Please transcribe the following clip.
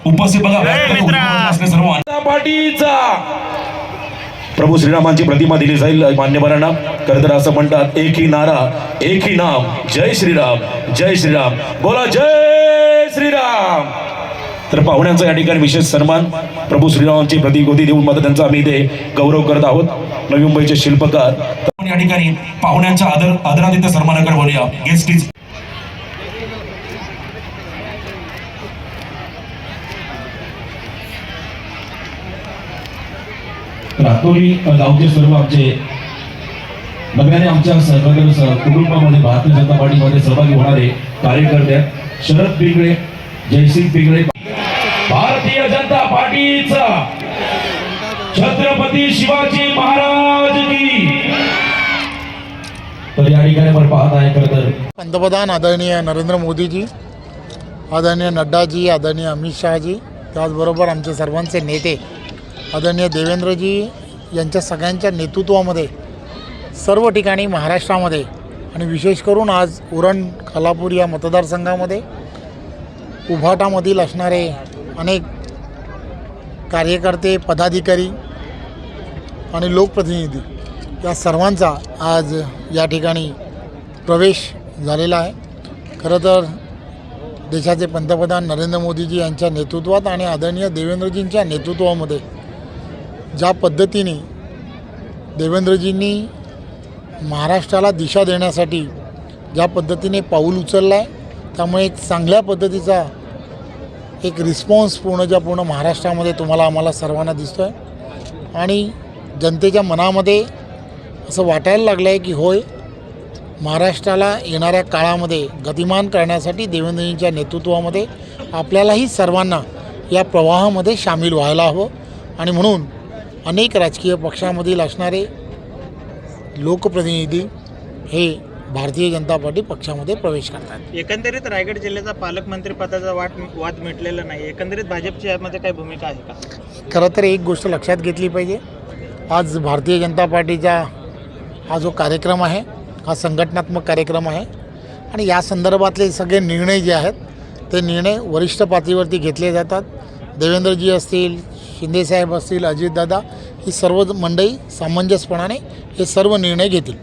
उपस्थित बघा सर्व पाठीचा प्रभू श्रीरामांची प्रतिमा दिली जाईल मान्यवरांना. खरं तर असं म्हणतात, एक ही नारा एक ही नाम, जय श्रीराम जय श्रीराम, बोला जय श्रीराम. तर पाहुण्यांचा या ठिकाणी विशेष सन्मान, प्रभू श्रीरामांची प्रतिकृती देऊन मात्र त्यांचा आम्ही इथे गौरव करत आहोत. नवी मुंबईचे शिल्पकार. तर या ठिकाणी पाहुण्यांचा आदरातिथ्य सन्मानाकडे बोलूया. गेस्ट इज रातोरी गावचे सर्व आमचे नव्याने आमच्या कुटुंबामध्ये भारतीय जनता पार्टीमध्ये सहभागी होणारे कार्यकर्ते शरद पिंगळे, जयसिंग पिंगळे. भारतीय जनता पार्टीचा छत्रपती शिवाजी महाराज की. तर या ठिकाणी आपण पाहत आहे खरं तर पंतप्रधान आदरणीय नरेंद्र मोदीजी, आदरणीय नड्डाजी, आदरणीय अमित शहाजी, त्याचबरोबर आमचे सर्वांचे नेते आदरणीय देवेंद्रजी यांच्या सगळ्यांच्या नेतृत्वामध्ये सर्व ठिकाणी महाराष्ट्रामध्ये आणि विशेष करून आज उरण खालापूर या मतदारसंघामध्ये उभाटामधील असणारे अनेक कार्यकर्ते, पदाधिकारी आणि लोकप्रतिनिधी या सर्वांचा आज या ठिकाणी प्रवेश झालेला आहे. खरं तर देशाचे पंतप्रधान नरेंद्र मोदीजी यांच्या नेतृत्वात आणि आदरणीय देवेंद्रजींच्या नेतृत्वामध्ये ज्या पद्धतीने देवेंद्रजींनी महाराष्ट्राला दिशा देण्यासाठी ज्या पद्धतीने पाऊल उचललं आहे, त्यामुळे एक चांगल्या पद्धतीचा एक रिस्पॉन्स पूर्ण महाराष्ट्रामध्ये तुम्हाला आम्हाला सर्वांना दिसतो आहे. आणि जनतेच्या मनामध्ये असं वाटायला लागलं आहे की होय, महाराष्ट्राला येणाऱ्या काळामध्ये गतिमान करण्यासाठी देवेंद्रजींच्या नेतृत्वामध्ये आपल्यालाही सर्वांना या प्रवाहामध्ये सामील व्हायला हवं. आणि म्हणून अनेक राजकीय पक्षामधील असणारे लोकप्रतिनिधी हे भारतीय जनता पार्टी पक्षामध्ये प्रवेश करतात. एकंदरीत रायगड जिल्ह्याचा पालकमंत्री पदाचा वाद मिटलेला नाही, एकंदरीत भाजपची यामध्ये काय भूमिका आहे का? खरं तर एक गोष्ट लक्षात घेतली पाहिजे. आज भारतीय जनता पार्टीचा हा जो कार्यक्रम आहे, हा संघटनात्मक कार्यक्रम आहे आणि या संदर्भातले सगळे निर्णय जे आहेत ते निर्णय वरिष्ठ पातळीवरती घेतले जातात. देवेंद्रजी असतील, शिंदेसाहेब असतील, अजितदादा, ही सर्व मंडळी सामंजस्यपणाने हे सर्व निर्णय घेतील.